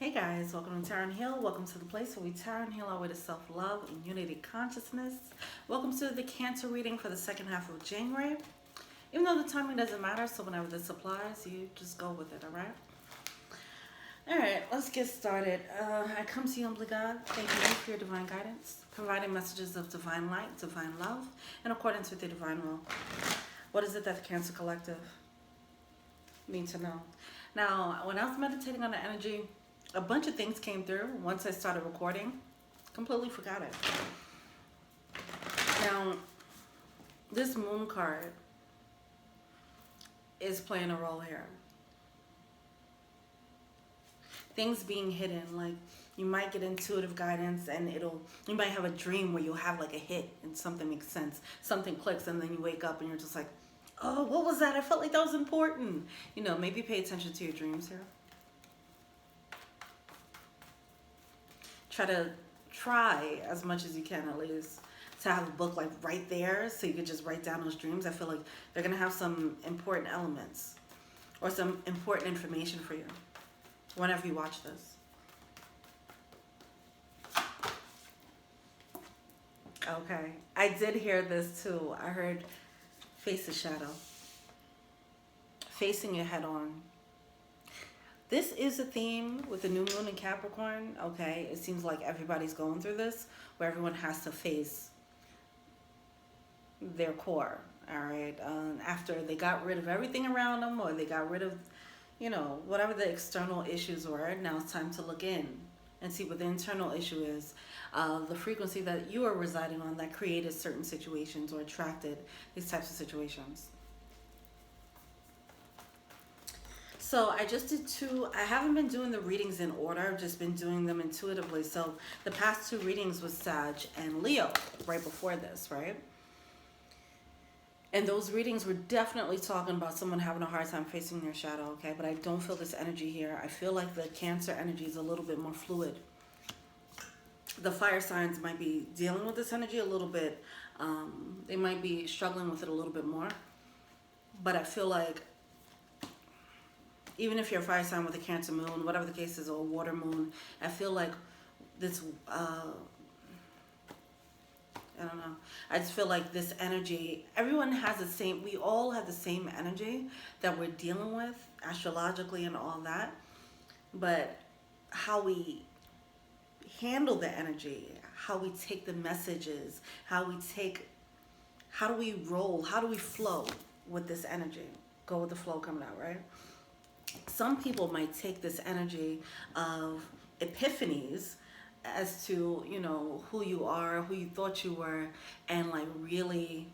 Hey guys, welcome to Tarot and Heal. Welcome to the place where we tarot and heal our way to self-love and unity consciousness. Welcome to the Cancer reading for the second half of January. Even though the timing doesn't matter, so whenever this applies, you just go with it, alright? Alright, let's get started. I come to you, humbly God, thanking you for your divine guidance, providing messages of divine light, divine love, in accordance with your divine will. What is it that the Cancer Collective need to know? Now, when I was meditating on the energy, a bunch of things came through once I started recording. Completely forgot it. Now, this moon card is playing a role here. Things being hidden, like you might get intuitive guidance and you might have a dream where you'll have like a hit and something makes sense. Something clicks and then you wake up and you're just like, oh, what was that? I felt like that was important. You know, maybe pay attention to your dreams here. Try as much as you can, at least, to have a book like right there so you could just write down those dreams. I feel like they're gonna have some important elements or some important information for you whenever you watch this. Okay, I did hear this too. I heard face the shadow, facing it head on. This is a theme with the new moon in Capricorn, okay? It seems like everybody's going through this, where everyone has to face their core, all right? After they got rid of everything around them, or they got rid of, you know, whatever the external issues were, now it's time to look in and see what the internal issue is. The frequency that you are residing on that created certain situations or attracted these types of situations. So I just did two. I haven't been doing the readings in order. I've just been doing them intuitively. So the past two readings was Sag and Leo right before this, right? And those readings were definitely talking about someone having a hard time facing their shadow, okay? But I don't feel this energy here. I feel like the Cancer energy is a little bit more fluid. The fire signs might be dealing with this energy a little bit. They might be struggling with it a little bit more. But I feel like even if you're a fire sign with a Cancer moon, whatever the case is, or a water moon, I feel like this, I don't know. I just feel like this energy, everyone has the same, we all have the same energy that we're dealing with astrologically and all that. But how we handle the energy, how we take the messages, how do we roll, how do we flow with this energy? Go with the flow coming out, right? Some people might take this energy of epiphanies as to, you know, who you are, who you thought you were, and like really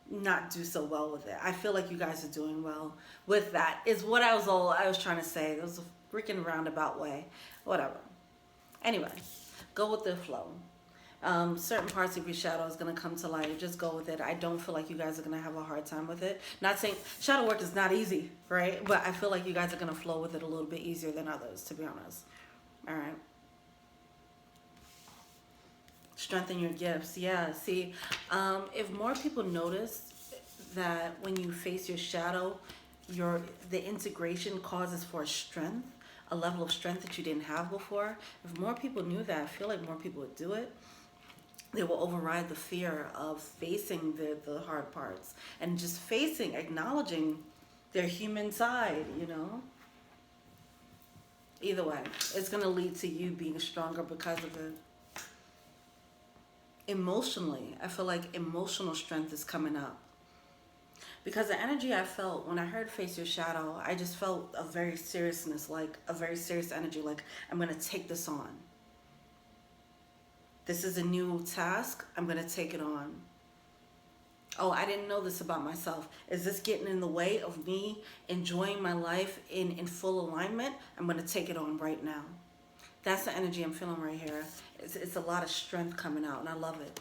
not do so well with it. I feel like you guys are doing well with that, is what I was trying to say. It was a freaking roundabout way. Whatever. Anyway, go with the flow. Certain parts of your shadow is going to come to light. Just go with it. I don't feel like you guys are going to have a hard time with it. Not saying shadow work is not easy, right? But I feel like you guys are going to flow with it a little bit easier than others, to be honest. All right. Strengthen your gifts. Yeah, see, if more people notice that when you face your shadow, the integration causes for a strength, a level of strength that you didn't have before. If more people knew that, I feel like more people would do it. They will override the fear of facing the hard parts and just acknowledging their human side, you know? Either way, it's going to lead to you being stronger because of it. Emotionally, I feel like emotional strength is coming up. Because the energy I felt when I heard face your shadow, I just felt a very seriousness, like a very serious energy, like I'm going to take this on. This is a new task. I'm going to take it on. Oh, I didn't know this about myself. Is this getting in the way of me enjoying my life in full alignment? I'm going to take it on right now. That's the energy I'm feeling right here. It's a lot of strength coming out, and I love it.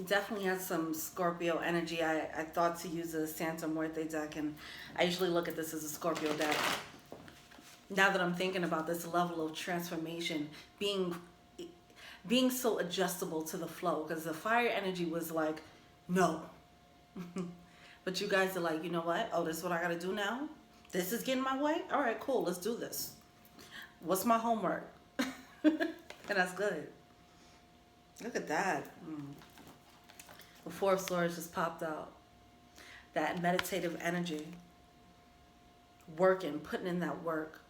Definitely has some Scorpio energy. I thought to use a Santa Muerte deck, and I usually look at this as a Scorpio deck. Now that I'm thinking about this level of transformation, being so adjustable to the flow, because the fire energy was like, no. But you guys are like, you know what? Oh, this is what I got to do now. This is getting my way. All right, cool. Let's do this. What's my homework? And that's good. Look at that. The Four of Swords just popped out. That meditative energy. Working, putting in that work.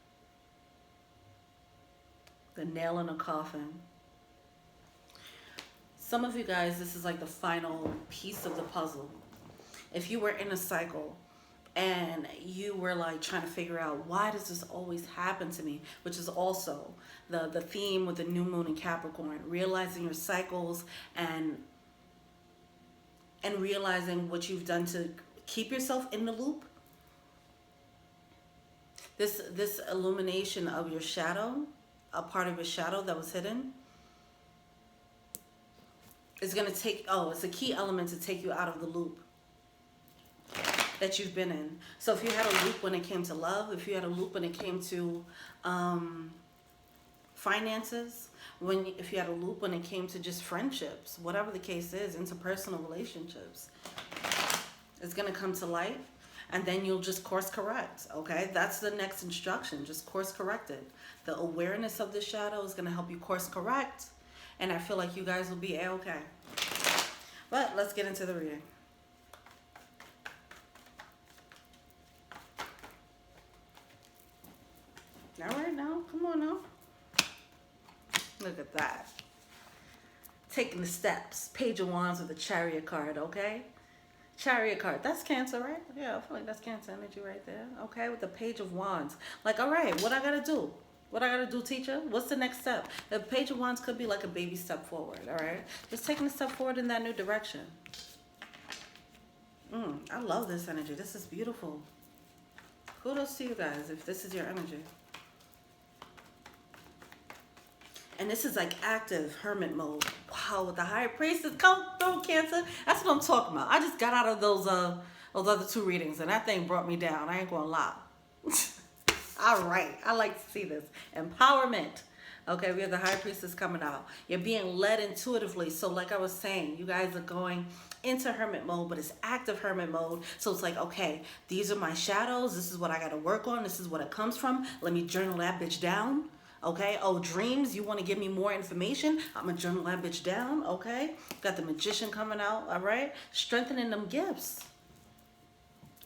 The nail in a coffin. Some of you guys, this is like the final piece of the puzzle. If you were in a cycle and you were like trying to figure out, why does this always happen to me? Which is also the theme with the new moon in Capricorn. Realizing your cycles and realizing what you've done to keep yourself in the loop. This illumination of your shadow, a part of your shadow that was hidden, is going to take, it's a key element to take you out of the loop that you've been in. So if you had a loop when it came to love, if you had a loop when it came to finances, if you had a loop when it came to just friendships, whatever the case is, interpersonal relationships, it's going to come to light. And then you'll just course correct, okay? That's the next instruction, just course correct it. The awareness of the shadow is gonna help you course correct, and I feel like you guys will be A-okay. But let's get into the reading. All right now, come on now. Look at that. Taking the steps, Page of Wands with the Chariot card, okay? Chariot card, that's Cancer, right? Yeah, I feel like that's Cancer energy right there. Okay, with the Page of Wands. Like, all right, what I gotta do? What I gotta do, teacher? What's the next step? The Page of Wands could be like a baby step forward, all right? Just taking a step forward in that new direction. I love this energy. This is beautiful. Kudos to you guys if this is your energy. And this is like active hermit mode. Wow, with the High Priestess, come through, Cancer. That's what I'm talking about. I just got out of those other two readings, and that thing brought me down. I ain't gonna lie. All right, I like to see this. Empowerment. Okay, we have the High Priestess coming out. You're being led intuitively. So like I was saying, you guys are going into hermit mode, but it's active hermit mode. So it's like, okay, these are my shadows. This is what I got to work on. This is what it comes from. Let me journal that bitch down. Okay, oh, dreams, you want to give me more information? I'm going to journal that bitch down, okay? Got the Magician coming out, all right? Strengthening them gifts.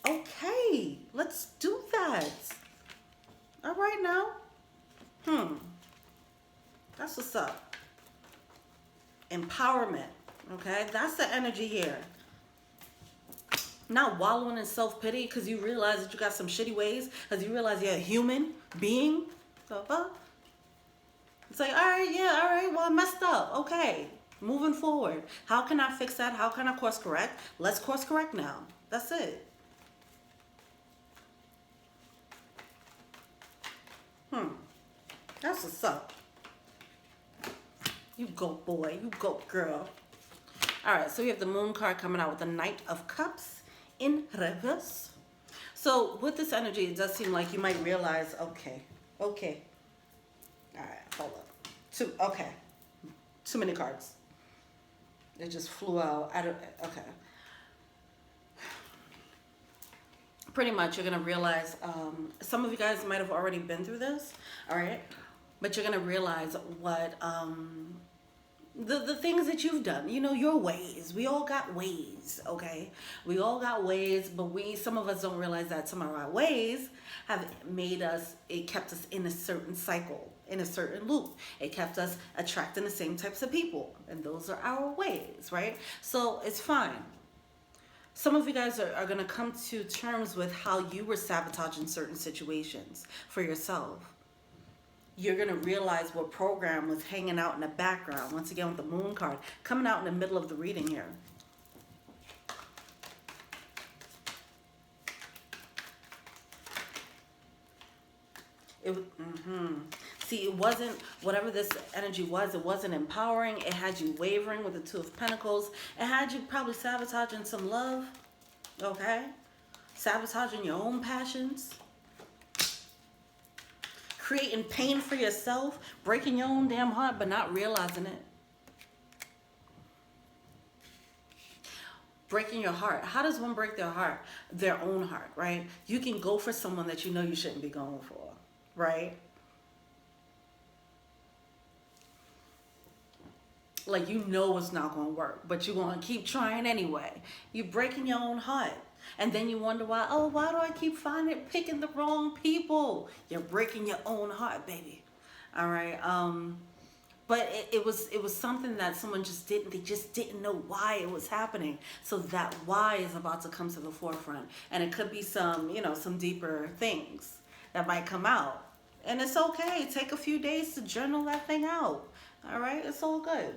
Okay, let's do that. All right now. That's what's up. Empowerment, okay? That's the energy here. Not wallowing in self-pity because you realize that you got some shitty ways, because you realize you're a human being. So, it's like, all right, well, I messed up. Okay, moving forward. How can I fix that? How can I course correct? Let's course correct now. That's it. That's what's up. You go, boy. You go, girl. All right, so we have the Moon card coming out with the Knight of Cups in reverse. So with this energy, it does seem like you might realize, okay. All right, hold up. Okay. Too many cards. It just flew out. Okay. Pretty much, you're going to realize, some of you guys might have already been through this, all right? But you're going to realize what, the things that you've done, you know, your ways. We all got ways, okay? We all got ways, but some of us don't realize that some of our ways have it kept us in a certain cycle, in a certain loop. It kept us attracting the same types of people, and those are our ways, right? So it's fine. Some of you guys are going to come to terms with how you were sabotaging certain situations for yourself. You're going to realize what program was hanging out in the background. Once again, with the Moon card coming out in the middle of the reading here. See, it wasn't, whatever this energy was, it wasn't empowering. It had you wavering with the Two of Pentacles. It had you probably sabotaging some love, okay? Sabotaging your own passions. Creating pain for yourself, breaking your own damn heart, but not realizing it. breaking your heart. How does one break their heart? Their own heart, right? You can go for someone that you know you shouldn't be going for, right? Like, you know it's not going to work, but you're going to keep trying anyway. You're breaking your own heart. And then you wonder why, oh, why do I keep picking the wrong people? You're breaking your own heart, baby. All right. But it was something that someone they just didn't know why it was happening. So that why is about to come to the forefront. And it could be some, some deeper things that might come out. And it's okay. Take a few days to journal that thing out. All right. It's all good.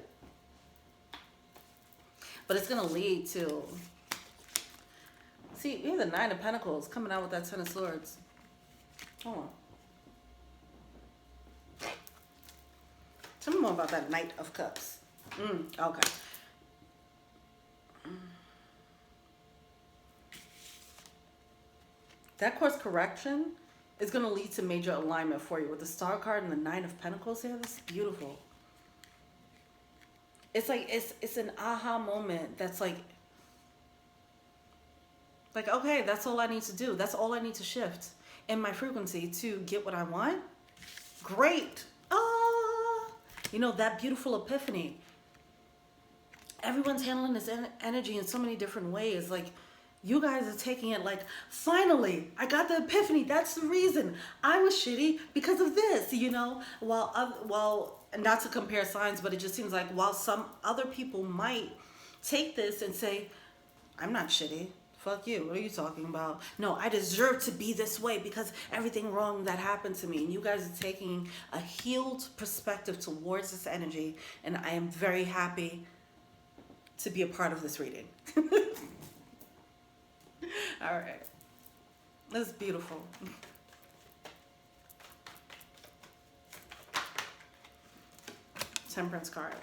But it's going to lead to, see, we have the Nine of Pentacles coming out with that Ten of Swords. Hold on. Tell me more about that Knight of Cups. Okay. That course correction is going to lead to major alignment for you with the Star card and the Nine of Pentacles here. This is beautiful. It's like, it's an aha moment that's like, okay, that's all I need to do. That's all I need to shift in my frequency to get what I want. Great. That beautiful epiphany. Everyone's handling this energy in so many different ways. Like, you guys are taking it like, finally, I got the epiphany. That's the reason I was shitty because of this, While not to compare signs, but it just seems like while some other people might take this and say, I'm not shitty. Fuck you. What are you talking about? No, I deserve to be this way because everything wrong that happened to me. And you guys are taking a healed perspective towards this energy. And I am very happy to be a part of this reading. All right. That's beautiful. Temperance card.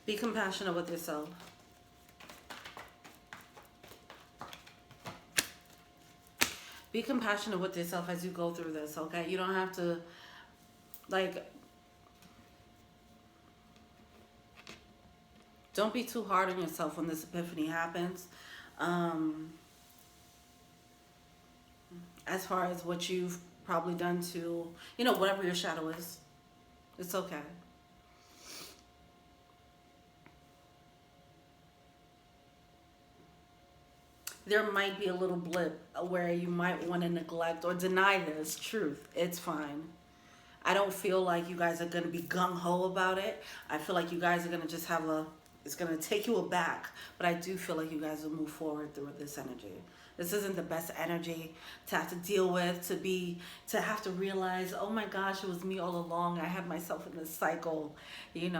Be compassionate with yourself. Be compassionate with yourself as you go through this, okay? You don't have to, don't be too hard on yourself when this epiphany happens. As far as what you've probably done to, whatever your shadow is, it's okay. There might be a little blip where you might want to neglect or deny this truth. It's fine. I don't feel like you guys are going to be gung-ho about it. I feel like you guys are going to just have it's going to take you aback. But I do feel like you guys will move forward through this energy. This isn't the best energy to have to deal with, to have to realize, oh my gosh, it was me all along. I had myself in this cycle, It's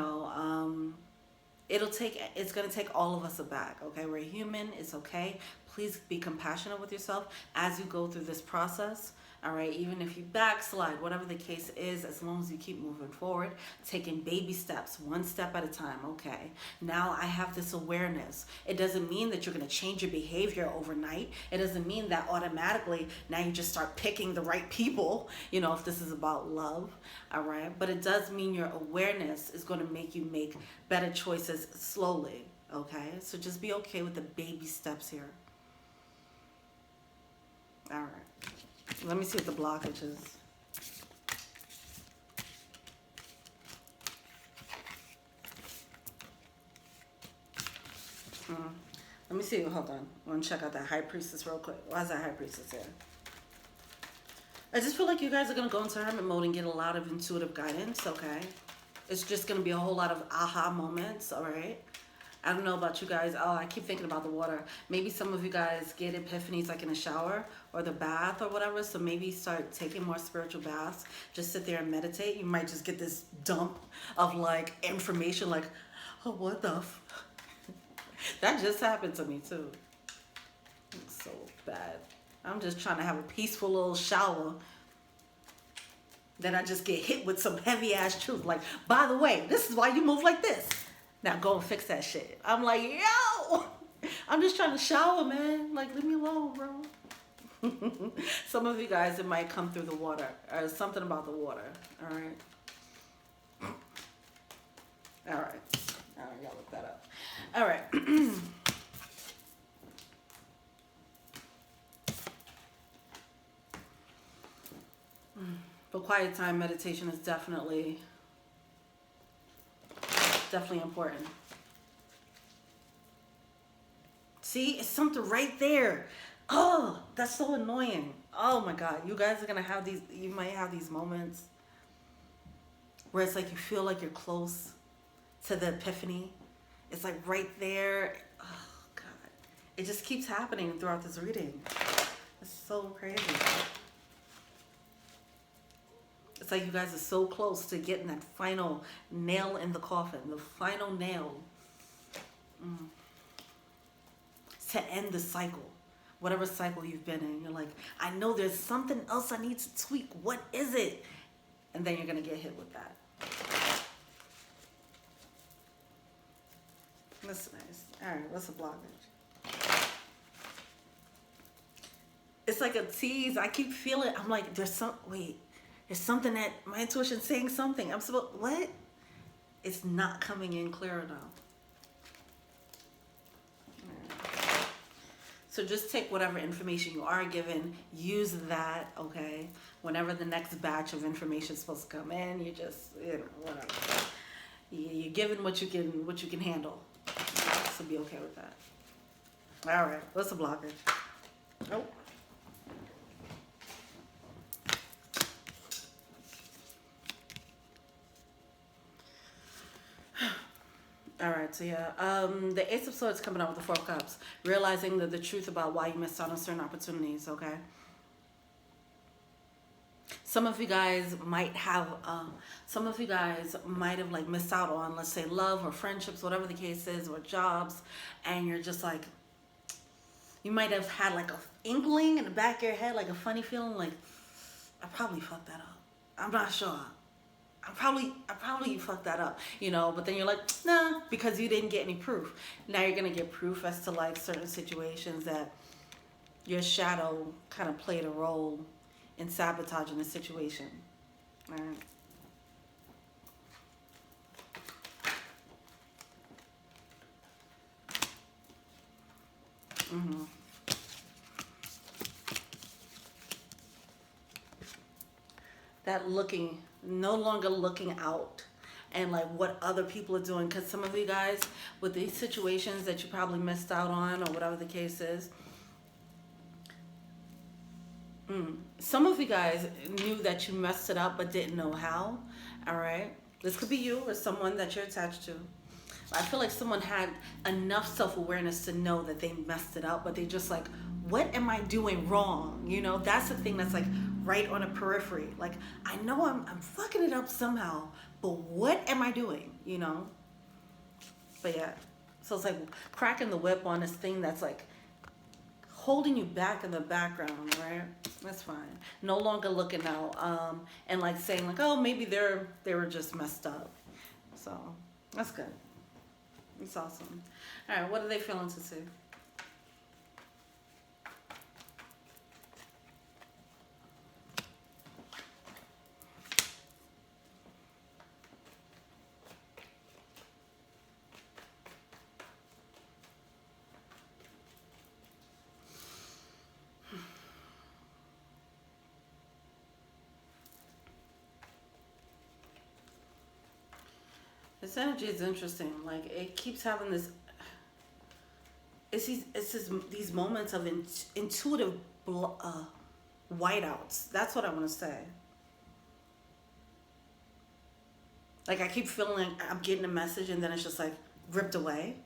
going to take all of us aback, okay? We're human. It's okay. Please be compassionate with yourself as you go through this process, all right? Even if you backslide, whatever the case is, as long as you keep moving forward, taking baby steps, one step at a time, okay? Now I have this awareness. It doesn't mean that you're going to change your behavior overnight. It doesn't mean that automatically now you just start picking the right people, if this is about love, all right? But it does mean your awareness is going to make you make better choices slowly, okay? So just be okay with the baby steps here. All right. Let me see what the blockage is. Let me see. Hold on. I want to check out that High Priestess real quick. Why is that High Priestess here? I just feel like you guys are going to go into hermit mode and get a lot of intuitive guidance, okay? It's just going to be a whole lot of aha moments, all right? I don't know about you guys. Oh, I keep thinking about the water. Maybe some of you guys get epiphanies like in a shower or the bath or whatever. So maybe start taking more spiritual baths. Just sit there and meditate. You might just get this dump of information oh, what the f... That just happened to me too. It's so bad. I'm just trying to have a peaceful little shower. Then I just get hit with some heavy ass truth. By the way, this is why you move like this. Now go and fix that shit. I'm like, yo, I'm just trying to shower, man. Leave me alone, bro. Some of you guys, it might come through the water. Or something about the water. All right. All right. All right, y'all look that up. All right. But quiet time meditation is definitely important. See, it's something right there. Oh, that's so annoying. Oh my God. You guys are going to have these, you might have these moments where it's like you feel like you're close to the epiphany. It's like right there. Oh God. It just keeps happening throughout this reading. It's so crazy. It's like you guys are so close to getting that final nail in the coffin, the final nail to end the cycle, whatever cycle you've been in. You're like, I know there's something else I need to tweak. What is it? And then you're going to get hit with that. That's nice. All right, what's the blockage? It's like a tease. I keep feeling, I'm like, there's something that my intuition's saying something. I'm supposed, what? It's not coming in clear enough. So just take whatever information you are given, use that, okay? Whenever the next batch of information is supposed to come in, you just, whatever. You're given what you can handle. So be okay with that. All right, what's the blockage? Oh. All right, so yeah, the Ace of Swords coming out with the Four of Cups, realizing the truth about why you missed out on certain opportunities, okay? Some of you guys might have like missed out on, let's say, love or friendships, whatever the case is, or jobs, and you're just like, you might have had like a inkling in the back of your head, like a funny feeling, like, I probably fucked that up. I'm not sure. I probably fucked that up, you know, but then you're like, nah, because you didn't get any proof. Now you're going to get proof as to like certain situations that your shadow kind of played a role in sabotaging the situation. All right. Mm-hmm. That no longer looking out and like what other people are doing, because some of you guys with these situations that you probably missed out on or whatever the case is, some of you guys knew that you messed it up but didn't know how. All right, this could be you or someone that you're attached to. I feel like someone had enough self-awareness to know that they messed it up, but they just like, what am I doing wrong? You know, that's the thing that's like right on a periphery. Like, I know I'm fucking it up somehow, but what am I doing? You know? But yeah, so it's like cracking the whip on this thing that's like holding you back in the background, right? That's fine. No longer looking out, and like saying like, oh, maybe they were just messed up. So that's good. It's awesome. All right, what are they feeling to see? This energy is interesting. Like, it keeps having this. It's these moments of intuitive whiteouts. That's what I want to say. Like, I keep feeling like I'm getting a message and then it's just like ripped away.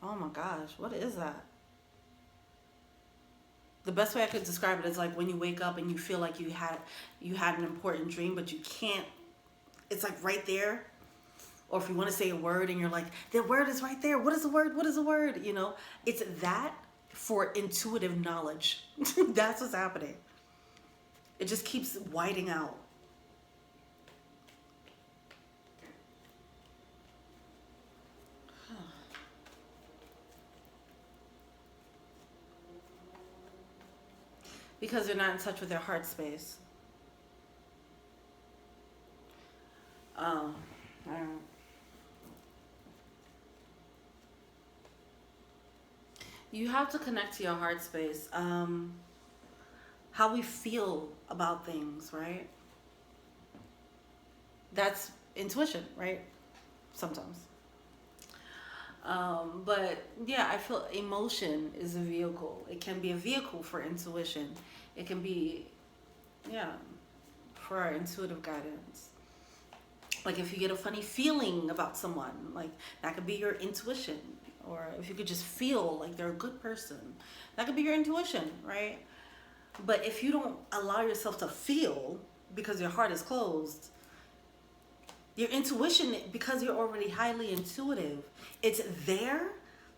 Oh my gosh, what is that? The best way I could describe it is like when you wake up and you feel like you had an important dream, but you can't. It's like right there. Or if you want to say a word and you're like, the word is right there. What is the word? What is the word? You know, it's that for intuitive knowledge. That's what's happening. It just keeps whiting out. Because you're not in touch with your heart space. All right. You have to connect to your heart space. How we feel about things, right? That's intuition, right? Sometimes. But yeah, I feel emotion is a vehicle. It can be a vehicle for intuition. It can be, yeah, for our intuitive guidance. Like if you get a funny feeling about someone, like that could be your intuition. Or if you could just feel like they're a good person, that could be your intuition, right? But if you don't allow yourself to feel because your heart is closed, your intuition, because you're already highly intuitive, it's there,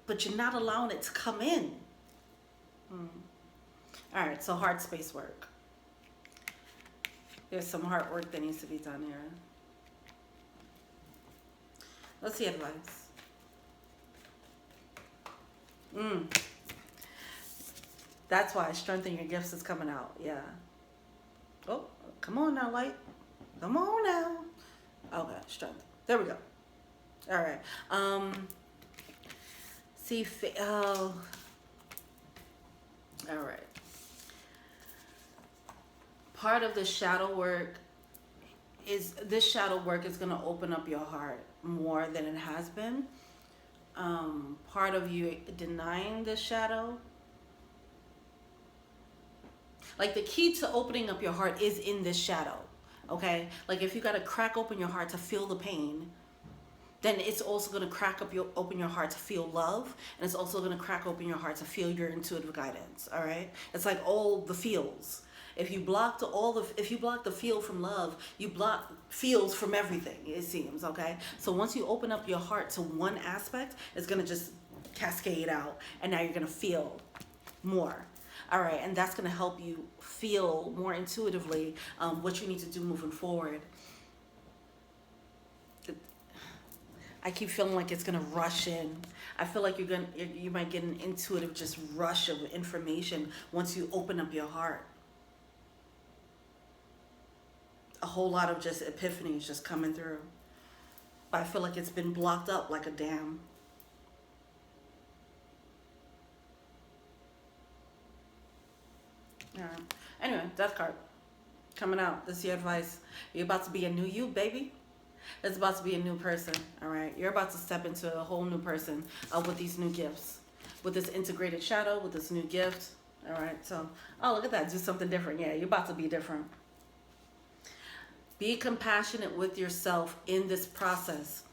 but you're not allowing it to come in. All right, so heart space work. There's some heart work that needs to be done here. Let's see advice. That's why strengthen your gifts is coming out. Yeah. Oh, come on now, light. Come on now. Okay, strength. There we go. All right. Oh. All right. Part of the shadow work is going to open up your heart more than it has been. Part of you denying the shadow. Like the key to opening up your heart is in this shadow. Okay? Like if you got to crack open your heart to feel the pain, then it's also going to open your heart to feel love, and it's also going to crack open your heart to feel your intuitive guidance. All right? It's like all the feels. If you block the feel from love, you block feels from everything, it seems, okay? So once you open up your heart to one aspect, it's going to just cascade out, and now you're going to feel more. All right, and that's going to help you feel more intuitively what you need to do moving forward. I keep feeling like it's going to rush in. I feel like you might get an intuitive just rush of information once you open up your heart. A whole lot of just epiphanies just coming through. But I feel like it's been blocked up like a dam. All right. Anyway, death card coming out. This is your advice. You're about to be a new you, baby. It's about to be a new person. All right. You're about to step into a whole new person with these new gifts, with this integrated shadow, with this new gift. All right. So, oh, look at that. Do something different. Yeah, you're about to be different. Be compassionate with yourself in this process.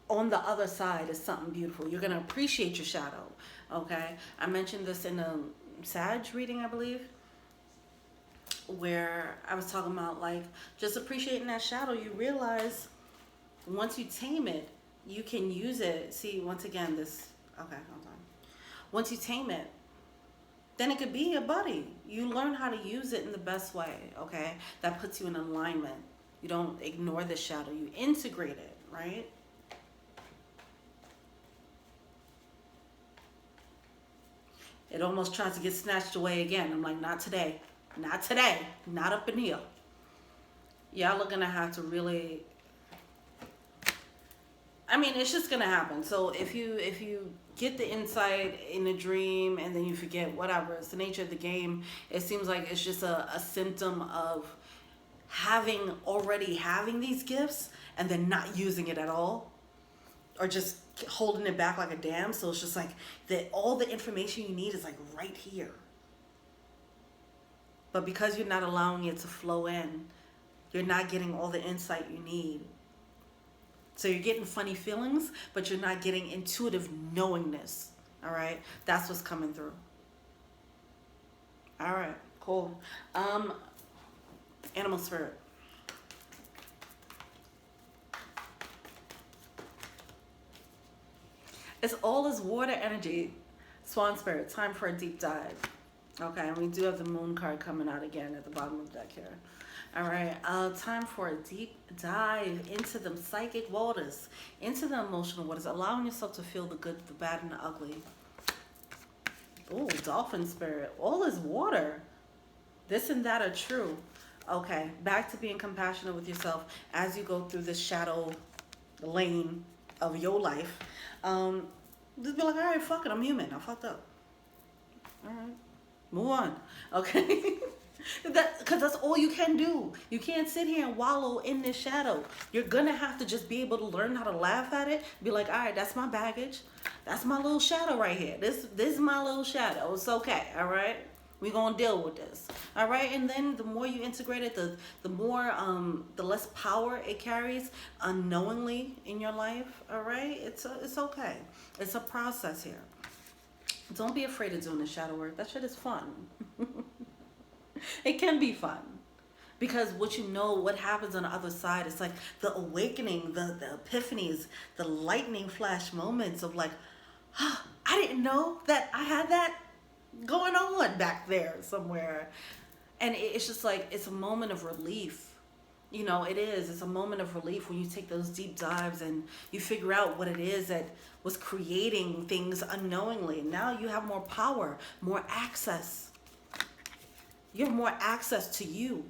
On the other side is something beautiful. You're going to appreciate your shadow, okay? I mentioned this in a Sag reading, I believe, where I was talking about, like, just appreciating that shadow. You realize once you tame it, you can use it. See, once again, this, okay, hold on. Once you tame it, then it could be your buddy. You learn how to use it in the best way, okay? That puts you in alignment. You don't ignore the shadow. You integrate it, right? It almost tries to get snatched away again. I'm like, not today. Not today. Not up in here. Y'all are going to have to really... I mean, it's just going to happen. So if you get the insight in a dream and then you forget, whatever, it's the nature of the game. It seems like it's just a symptom of already having these gifts and then not using it at all, or just holding it back like a dam. So it's just like all the information you need is like right here, but because you're not allowing it to flow in, you're not getting all the insight you need. So you're getting funny feelings, but you're not getting intuitive knowingness. All right, that's what's coming through. All right, cool. Animal spirit. It's all is water energy. Swan spirit, time for a deep dive. Okay, and we do have the moon card coming out again at the bottom of the deck here. All right, time for a deep dive into the psychic waters, into the emotional waters, allowing yourself to feel the good, the bad, and the ugly. Oh, dolphin spirit. All is water. This and that are true. Okay, back to being compassionate with yourself as you go through this shadow lane of your life. Just be like, all right, fuck it, I'm human. I fucked up. All right, move on. Okay. Because that's all you can do. You can't sit here and wallow in this shadow. You're gonna have to just be able to learn how to laugh at it. Be like, all right, that's my baggage. That's my little shadow right here. This is my little shadow. It's okay. All right. We're gonna deal with this. All right. And then the more you integrate it, the more the less power it carries unknowingly in your life. All right. It's okay. It's a process here. Don't be afraid of doing the shadow work. That shit is fun. It can be fun because what happens on the other side, it's like the awakening, the epiphanies, the lightning flash moments of like, oh, I didn't know that I had that going on back there somewhere. And it's just like, it's a moment of relief. You know, it's a moment of relief when you take those deep dives and you figure out what it is that was creating things unknowingly. Now you have more power, more access. You have more access to you,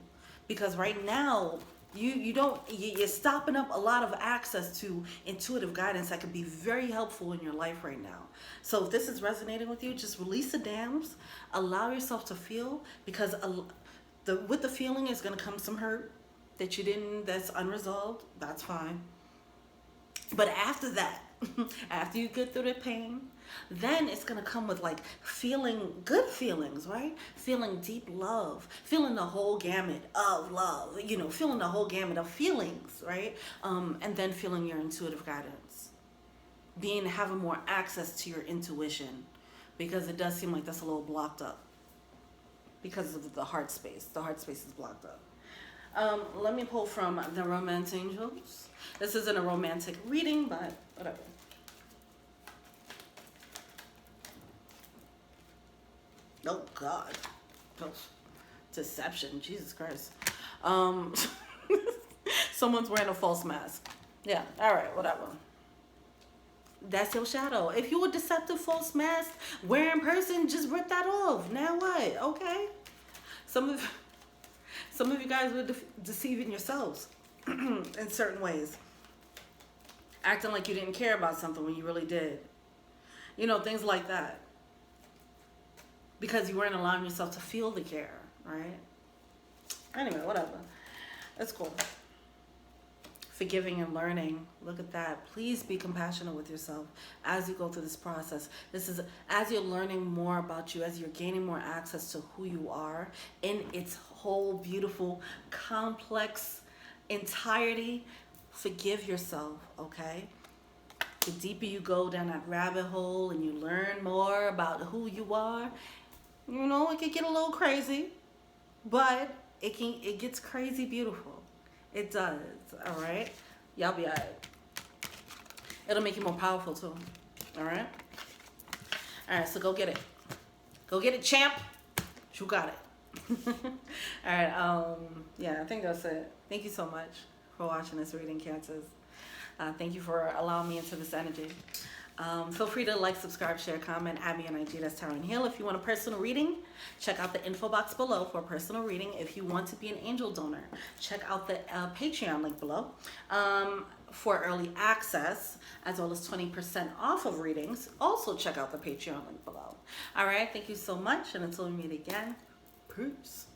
because right now you're stopping up a lot of access to intuitive guidance that could be very helpful in your life right now. So if this is resonating with you, just release the dams, allow yourself to feel, because with the feeling is going to come some hurt that's unresolved. That's fine. But after that, after you get through the pain, then it's going to come with like feeling good feelings, right? Feeling deep love, feeling the whole gamut of love, feeling the whole gamut of feelings, right? And then feeling your intuitive guidance, having more access to your intuition, because it does seem like that's a little blocked up because of the heart space. The heart space is blocked up. Let me pull from the Romance Angels. This isn't a romantic reading, but whatever. Oh, God. Oh, deception. Jesus Christ. Someone's wearing a false mask. Yeah, all right, whatever. That's your shadow. If you a deceptive false mask wearing person, just rip that off. Now what? Okay. Some of you guys were deceiving yourselves in certain ways. Acting like you didn't care about something when you really did. Things like that. Because you weren't allowing yourself to feel the care, right? Anyway, whatever. That's cool. Forgiving and learning. Look at that. Please be compassionate with yourself as you go through this process. This is as you're learning more about you, as you're gaining more access to who you are in its whole beautiful, complex entirety. Forgive yourself, okay? The deeper you go down that rabbit hole and you learn more about who you are, it can get a little crazy, but it gets crazy beautiful. It does, all right? Y'all be all right. It'll make you more powerful too, all right? All right, so go get it. Go get it, champ. You got it. All right, yeah, I think that's it. Thank you so much for watching this reading, Cancers. Thank you for allowing me into this energy. Feel free to like, subscribe, share, comment, add me on IG. That's Taryn Hill. If you want a personal reading, check out the info box below for a personal reading. If you want to be an angel donor, check out the Patreon link below for early access, as well as 20% off of readings. Also check out the Patreon link below. All right, thank you so much, and until we meet again, peace.